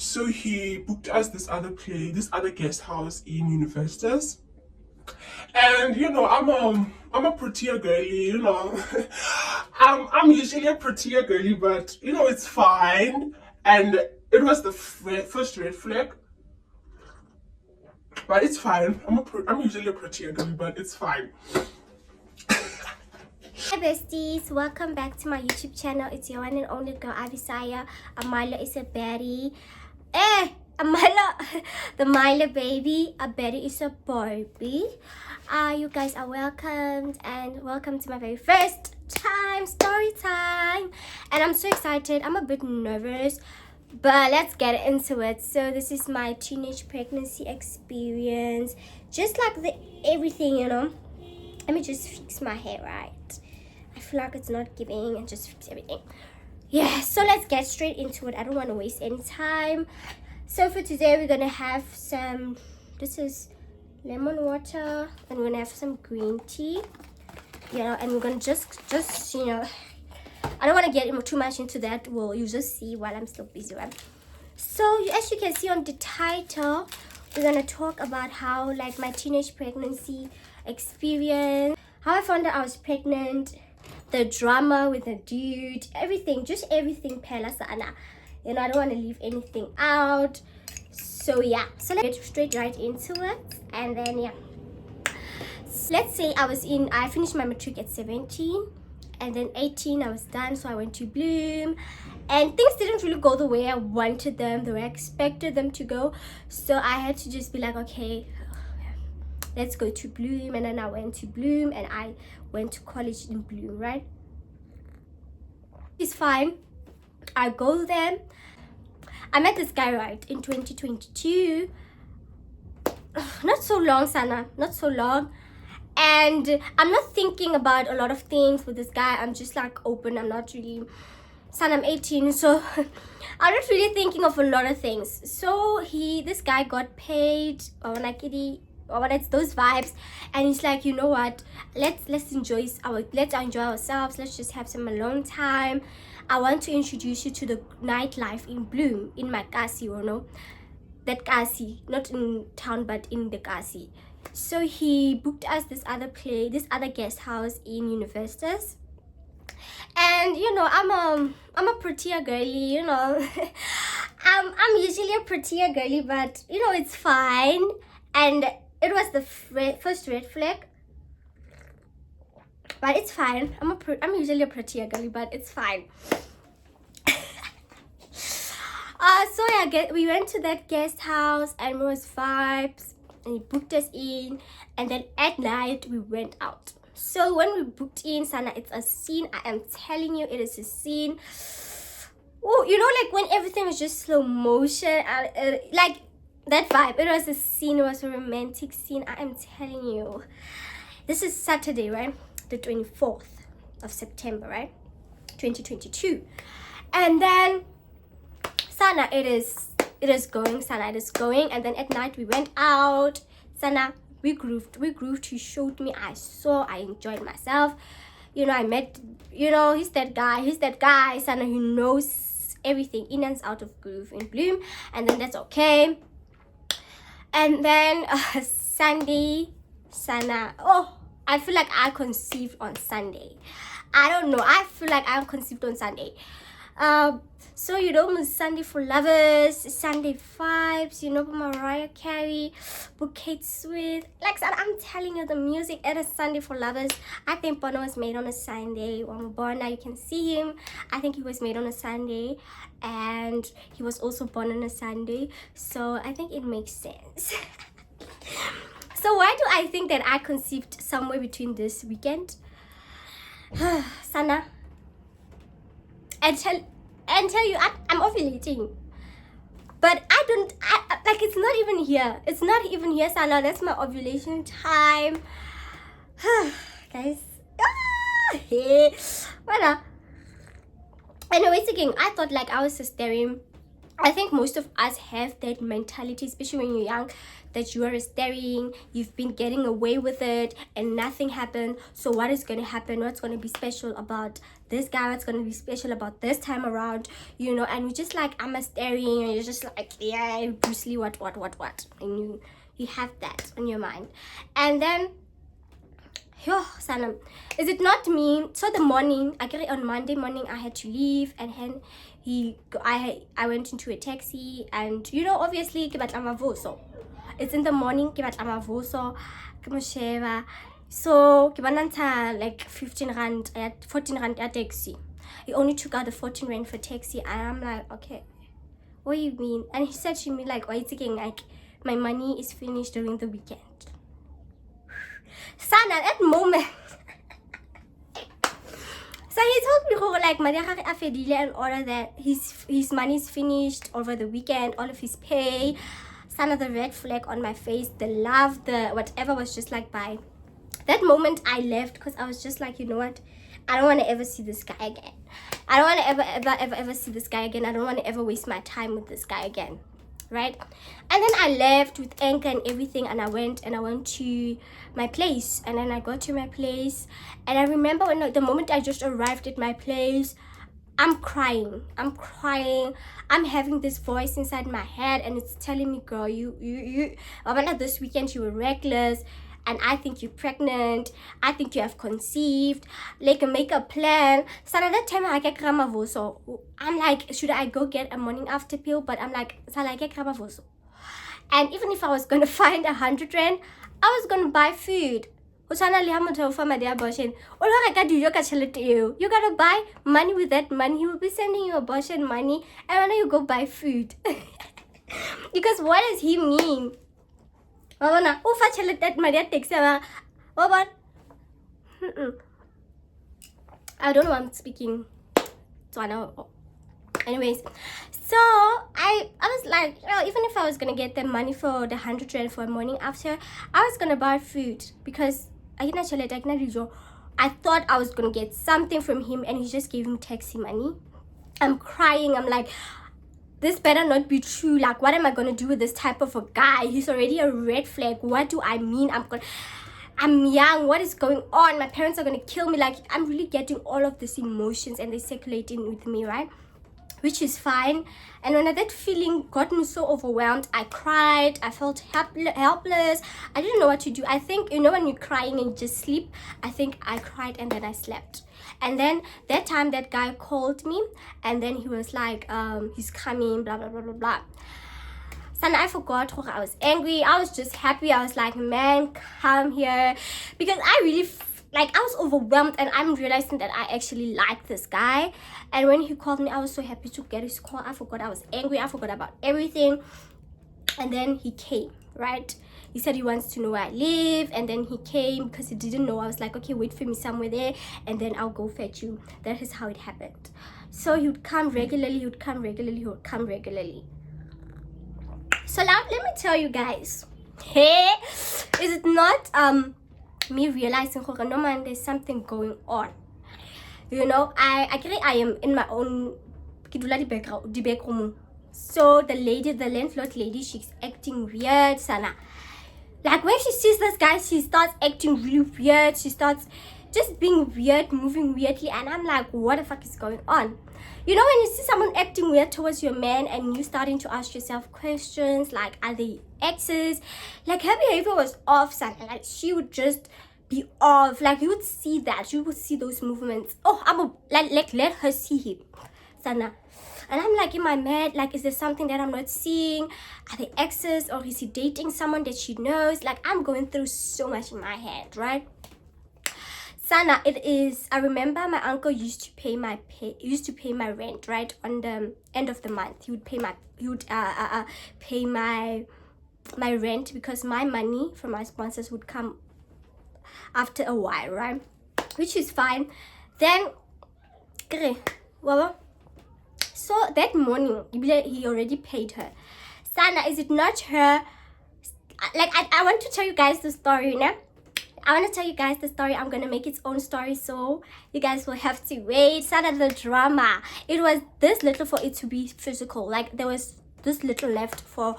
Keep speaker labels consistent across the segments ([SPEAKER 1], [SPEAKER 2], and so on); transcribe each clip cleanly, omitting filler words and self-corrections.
[SPEAKER 1] So he booked us this other guest house in Universitas. And I'm a prettier girly, I'm usually a prettier girly, but it's fine. And it was the first red flag, but it's fine. I'm usually a prettier girly, but it's fine.
[SPEAKER 2] Hi besties, welcome back to my YouTube channel. It's your one and only girl Avisaya. Amala is a baddie. Amala, the Mila baby. A baddie is a Barbie. You guys are welcomed and welcome to my very first time story time. And I'm so excited. I'm a bit nervous, but let's get into it. So this is my teenage pregnancy experience, just like everything. Let me just fix my hair right. I feel like it's not giving, and just fix everything. Yeah, so let's get straight into it. I don't want to waste any time. So for today we're gonna have this is lemon water, and we're gonna have some green tea, and we're gonna just I don't want to get too much into that. Well, you just see while I'm still busy, right? So as you can see on the title, we're gonna talk about how, like, my teenage pregnancy experience, how I found out I was pregnant, the drama with the dude, everything, just everything. Phela sana. I don't want to leave anything out. So yeah, so let's get straight right into it. And then let's say I finished my matric at 17, and then 18 I was done, so I went to Bloom, and things didn't really go the way I wanted them, the way I expected them to go. So I had to just be like, okay, let's go to Bloom. And then I went to Bloom, and I went to college in Bloom, right? It's fine. I go there. I met this guy, right, in 2022. Not so long, Sana, not so long. And I'm not thinking about a lot of things with this guy. I'm just like open. I'm not really, Sana, I'm 18, so I'm not really thinking of a lot of things. So this guy got paid, or it's those vibes, and he's like, you know what, let's enjoy ourselves, let's just have some alone time. I want to introduce you to the nightlife in Bloom, in my Kasi, that Kasi, not in town but in the Kasi. So he booked us this other guest house in Universitas. And I'm a prettier girly, I'm usually a prettier girly, but it's fine. And it was the first red flag, but it's fine. I'm usually a prettier girly, but it's fine. So yeah, we went to that guest house, and it was vibes, and he booked us in, and then at night we went out. So when we booked in, Sana, it's a scene. I am telling you, it is a scene. Oh, like when everything was just slow motion, like that vibe. It was a scene. It was a romantic scene. I am telling you. This is Saturday, right? The 24th of September, right? 2022. And then Sana, it is going. Sana, it is going. And then at night we went out. Sana, we grooved. He showed me. I enjoyed myself. I met, he's that guy. Sana, he knows everything in and out of Groove in Bloom. And then that's okay. And then Sunday, Sana, I feel like I conceived on Sunday. I don't know, I feel like I conceived on Sunday. So Sunday for lovers, Sunday vibes, Mariah Carey, Bouquet Sweet. Like I'm telling you, the music at a Sunday for lovers. I think Bono was made on a Sunday. Now you can see him. I think he was made on a Sunday, and he was also born on a Sunday. So I think it makes sense. So why do I think that I conceived somewhere between this weekend? Sana, and tell you, I'm ovulating, but like it's not even here, Sana. That's my ovulation time. Guys, well, anyways, again, I thought like I was just staring I think most of us have that mentality, especially when you're young, that you are staring, you've been getting away with it, and nothing happened. So what is going to happen? What's going to be special about this guy? What's going to be special about this time around? You know, and we just like, I'm a staring, and you're just like, yeah, Bruce Lee, what? And you have that on your mind. And then, yo, Sanam, is it not me? So the morning, on Monday morning, I had to leave, and then I went into a taxi, and you know, obviously, it's in the morning, so like 15 rand, 14 rand at taxi. He only took out the 14 rand for taxi, and I'm like, okay, what do you mean? And he said to me like, why thinking like my money is finished during the weekend. Son, at that moment, so he told me like and all of that his money is finished over the weekend, all of his pay. Son, of the red flag on my face, the love, the whatever was just like bye. That moment I left because I was just like, you know what? I don't want to ever see this guy again. I don't want to ever see this guy again. I don't want to ever waste my time with this guy again. Right? And then I left with Anchor and everything, and I went to my place. And then I got to my place, and I remember when the moment I just arrived at my place, I'm crying. I'm having this voice inside my head, and it's telling me, girl, you this weekend you were reckless, and I think you're pregnant. I think you have conceived. Like, make a plan. So at that time, I get Gramavoso. I'm like, should I go get a morning after pill? But I'm like, I get Gramavoso. And even if I was gonna find 100 rand, I was gonna buy food. You gotta buy money with that money. He will be sending you abortion money, and when you go buy food. Because what does he mean? I don't know why I'm speaking. So I know. Anyways, so I was like, even if I was gonna get the money for the 100 rand for a morning after, I was gonna buy food because I thought I was gonna get something from him, and he just gave me taxi money. I'm crying. I'm like, this better not be true. Like, what am I gonna do with this type of a guy? He's already a red flag. What do I mean? I'm young. What is going on? My parents are gonna kill me. Like, I'm really getting all of these emotions, and they're circulating with me, right? Which is fine. And when that feeling got me so overwhelmed, I cried. I felt helpless. I didn't know what to do. I think, you know, when you're crying and just sleep, I think I cried and then I slept. And then that time that guy called me, and then he was like, he's coming, blah blah blah blah blah. So I forgot. I was angry. I was just happy. I was like, man, come here, because I really I was overwhelmed, and I'm realizing that I actually like this guy. And when he called me, I was so happy to get his call. I forgot I was angry. I forgot about everything. And then he came, right? He said he wants to know where I live, and then he came because he didn't know. I was like, okay, wait for me somewhere there, and then I'll go fetch you. That is how it happened. So he would come regularly. So now let me tell you guys, hey, is it not me realizing, no man, there's something going on. You know, I am in my own background. So the landlord lady, she's acting weird, Sana. Like, when she sees this guy, she starts acting really weird. She starts just being weird, moving weirdly, and I'm like, what the fuck is going on? You know, when you see someone acting weird towards your man, and you starting to ask yourself questions like, are they exes? Like, her behavior was off, Sana. Like, she would just be off. Like, you would see that. You would see those movements. Oh, let her see him, Sana. And I'm like, am I mad? Like, is there something that I'm not seeing? Are they exes, or is he dating someone that she knows? Like, I'm going through so much in my head, right? Sana, it is, I remember my uncle used to pay my rent, right, on the end of the month. He would pay my rent, because my money from my sponsors would come after a while, right? Which is fine. Then so that morning, he already paid her. Sana, is it not her? Like, I want to tell you guys the story, you know? I want to tell you guys the story. I'm gonna make its own story, so you guys will have to wait. Started the drama. It was this little for it to be physical. Like there was this little left for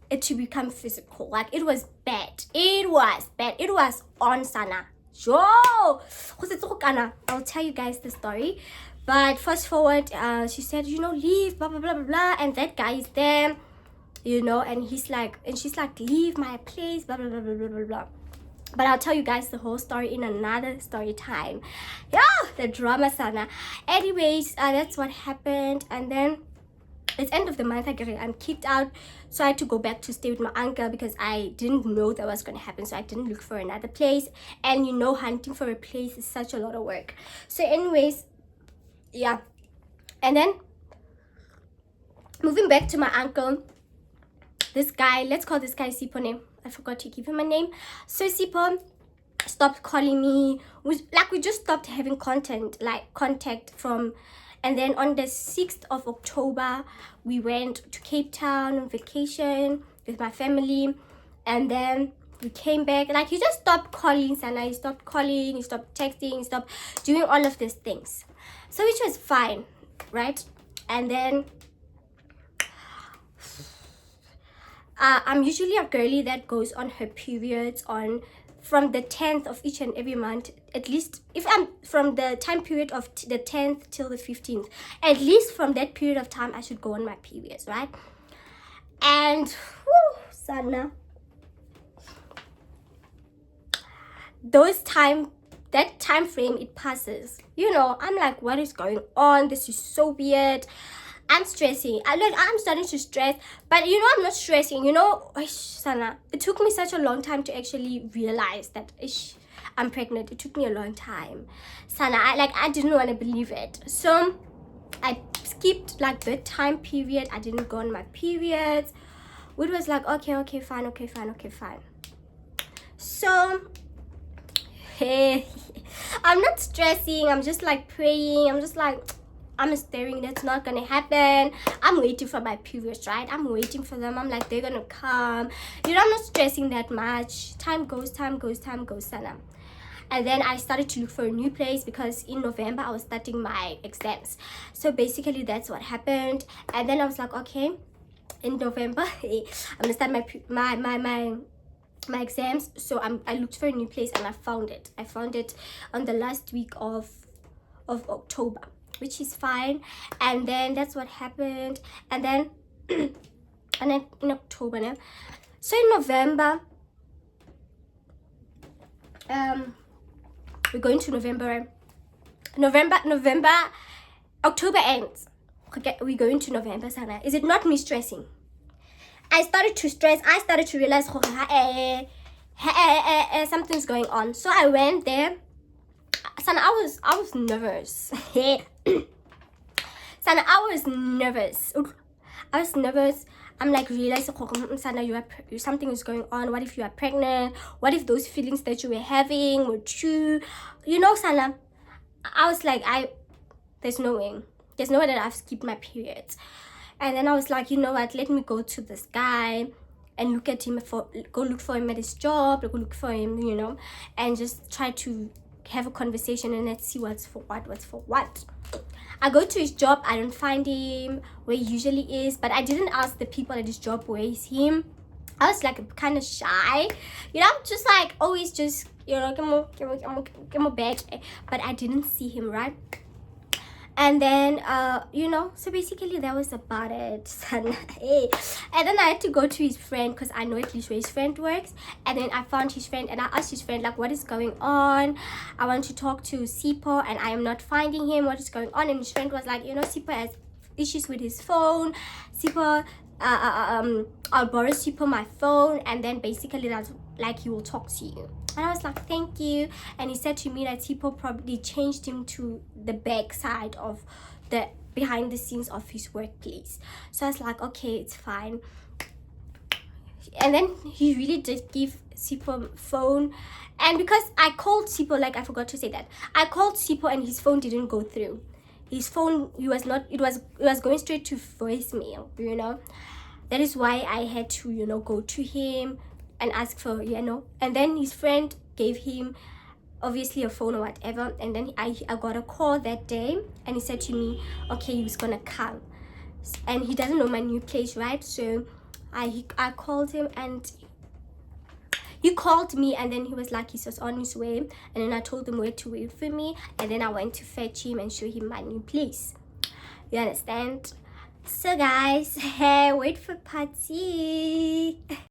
[SPEAKER 2] it to become physical. Like it was bad. It was bad. It was on Sana. Yo, I'll tell you guys the story. But fast forward, she said, you know, leave, blah blah blah blah blah, and that guy is there, you know, and she's like, leave my place, blah blah blah blah blah blah blah. But I'll tell you guys the whole story in another story time. Yeah, the drama, Sana. Anyways, that's what happened, and then it's end of the month. I'm kicked out, so I had to go back to stay with my uncle because I didn't know that was going to happen. So I didn't look for another place, and you know, hunting for a place is such a lot of work. So anyways, yeah, and then moving back to my uncle, this guy, let's call this guy Sipo name. I forgot to give him a name. So Sipo stopped calling me. We just stopped having contact from. And then on the 6th of October, we went to Cape Town on vacation with my family. And then we came back. Like, he just stopped calling, Sana. He stopped calling, he stopped texting, he stopped doing all of these things. So, which was fine, right? And then, I'm usually a girly that goes on her periods from the 10th of each and every month, at least if I'm from the time period of the 10th till the 15th, at least from that period of time I should go on my periods, right? And whew, Sana, that time frame, it passes, you know. I'm like, what is going on? This is so weird. I'm stressing. I'm starting to stress, but you know, I'm not stressing, you know. Sana, it took me such a long time to actually realize that I'm pregnant. It took me a long time, Sana. I didn't want to believe it, so I skipped like the time period. I didn't go on my periods. It was like, okay, fine. So hey, I'm not stressing. I'm just like praying. I'm just like, I'm staring, that's not gonna happen. I'm waiting for my periods, right? I'm waiting for them. I'm like, they're gonna come. You know, I'm not stressing that much. Time goes, Sana. And then I started to look for a new place because in November I was starting my exams. So basically that's what happened. And then I was like, okay, in November I'm gonna start my exams. So I looked for a new place and I found it. I found it on the last week of October, which is fine. And then that's what happened. And then in October now, so in November, we're going to November, October ends. Okay, we're going to November, Sana. Is it not me stressing? I started to stress. I started to realize something's going on. So I went there. Sana, I was nervous. Sana, I was nervous. I'm like realizing, Sana, something is going on. What if you are pregnant? What if those feelings that you were having were true? You know, Sana, I was like, there's no way that I've skipped my periods. And then I was like, you know what? Let me go to this guy and look at him go look for him at his job. Go look for him, you know, and just try to have a conversation and let's see what's for what. I go to his job. I don't find him where he usually is, but I didn't ask the people at his job where is him. I was like kind of shy, you know, just like always just, you know, come back, but I didn't see him, right? And then you know, so basically that was about it. And then I had to go to his friend because I know at least where his friend works. And then I found his friend and I asked his friend, like, what is going on? I want to talk to Sipo and I am not finding him. What is going on? And his friend was like, you know, Sipo has issues with his phone. Sipo, I'll borrow Sipo my phone, and then basically that's like he will talk to you. And I was like, thank you. And he said to me that Sipo probably changed him to the back side of the behind the scenes of his workplace. So I was like, okay, it's fine. And then he really did give Sipo phone. And because I called Sipo, like I forgot to say that, I called Sipo and his phone didn't go through. His phone, it was going straight to voicemail, you know. That is why I had to, you know, go to him and ask for, you know. And then his friend gave him obviously a phone or whatever, and then I got a call that day, and he said to me, okay, he was gonna come, and he doesn't know my new place, right? So I called him, and he called me, and then he was like, he was on his way, and then I told him where to wait for me, and then I went to fetch him and show him my new place. You understand? So guys, hey, wait for part 2.